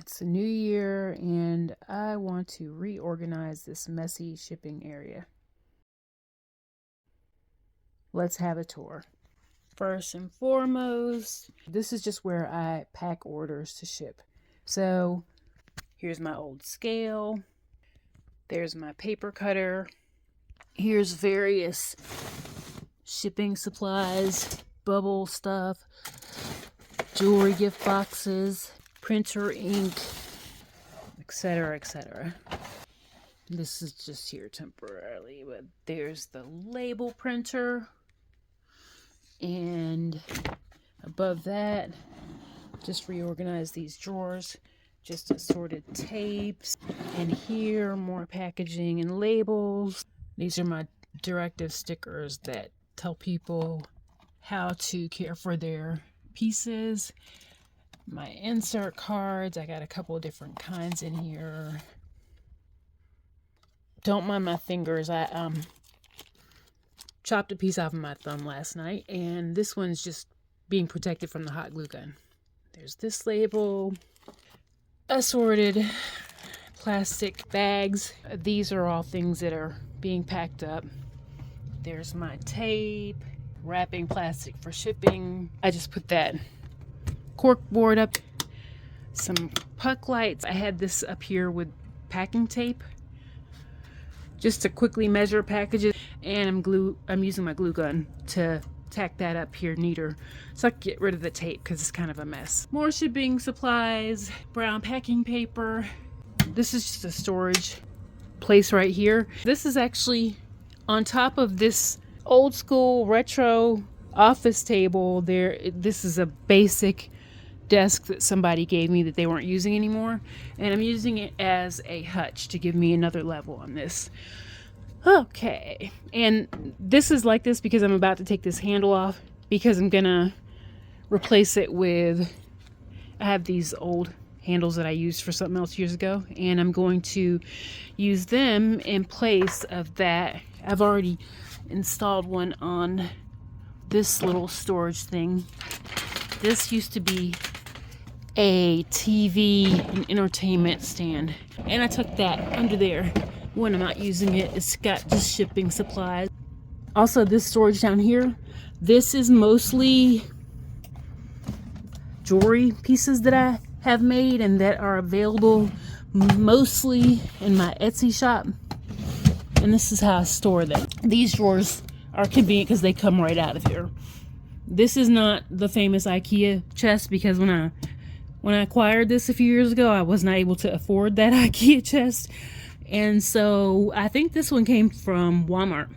It's a new year and I want to reorganize this messy shipping area. Let's have a tour. First and foremost, this is just where I pack orders to ship. So here's my old scale. There's my paper cutter. Here's various shipping supplies, bubble stuff, jewelry gift boxes, printer ink, etc., etc. This is just here temporarily, but there's the label printer. And above that, just reorganize these drawers, just assorted tapes. And here, more packaging and labels. These are my directive stickers that tell people how to care for their pieces. My insert cards, I got a couple of different kinds in here. Don't mind my fingers. I chopped a piece off of my thumb last night, and this one's just being protected from the hot glue gun. There's this label, assorted plastic bags. These are all things that are being packed up. There's my tape, wrapping plastic for shipping. I just put that cork board up. Some puck lights. I had this up here with packing tape just to quickly measure packages, and I'm using my glue gun to tack that up here neater so I can get rid of the tape because it's kind of a mess. More shipping supplies, brown packing paper. This is just a storage place right here. This is actually on top of this old school retro office table. This is a basic desk that somebody gave me that they weren't using anymore, and I'm using it as a hutch to give me another level on this. Okay, and this is like this because I'm about to take this handle off because I'm gonna replace it with, I have these old handles that I used for something else years ago, and I'm going to use them in place of that. I've already installed one on this little storage thing. This used to be a TV and entertainment stand, and I took that under there when I'm not using it. It's got just shipping supplies. Also, this storage down here, this is mostly jewelry pieces that I have made and that are available mostly in my Etsy shop, and this is how I store them. These drawers are convenient because they come right out of here. This is not the famous IKEA chest because when I acquired this a few years ago, I was not able to afford that IKEA chest. And so I think this one came from Walmart.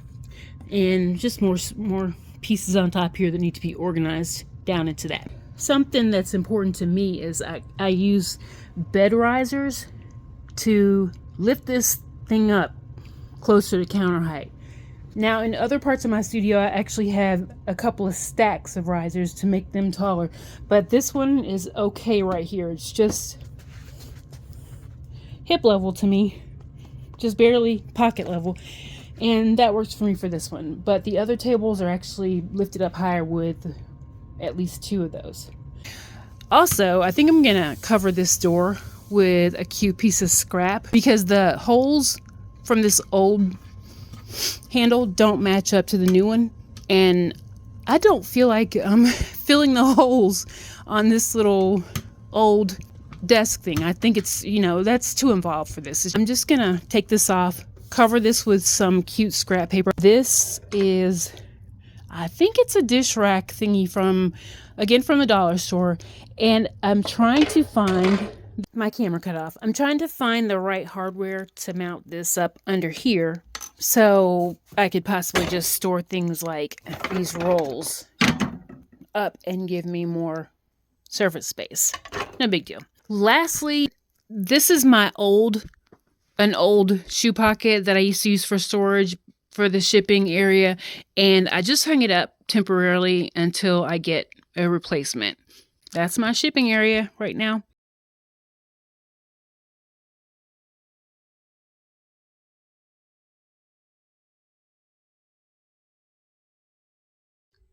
And just more pieces on top here that need to be organized down into that. Something that's important to me is I use bed risers to lift this thing up closer to counter height. Now, in other parts of my studio, I actually have a couple of stacks of risers to make them taller. But this one is okay right here. It's just hip level to me. Just barely pocket level. And that works for me for this one. But the other tables are actually lifted up higher with at least two of those. Also, I think I'm going to cover this door with a cute piece of scrap because the holes from this old handle don't match up to the new one, and I don't feel like filling the holes on this little old desk thing. I think it's, that's too involved for this. I'm just gonna take this off, cover this with some cute scrap paper. This is, I think it's a dish rack thingy from the dollar store, and I'm trying to find, my camera cut off. I'm trying to find the right hardware to mount this up under here so I could possibly just store things like these rolls up and give me more surface space. No big deal. Lastly, this is an old shoe pocket that I used to use for storage for the shipping area, and I just hung it up temporarily until I get a replacement. That's my shipping area right now.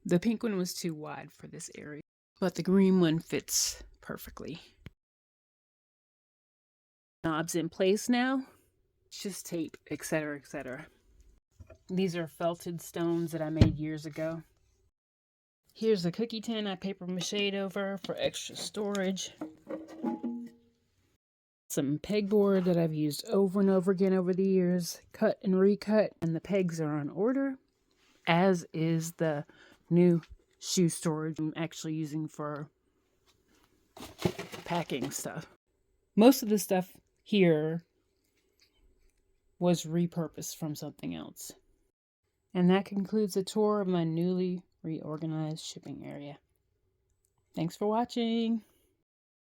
The pink one was too wide for this area, but the green one fits perfectly. knobs in place now. It's just tape, etc., etc. These are felted stones that I made years ago. Here's a cookie tin I paper mache'd over for extra storage. Some pegboard that I've used over and over again over the years, cut and recut, and the pegs are on order, as is the new shoe storage I'm actually using for packing stuff. Most of the stuff here was repurposed from something else. And that concludes a tour of my newly reorganized shipping area. Thanks for watching.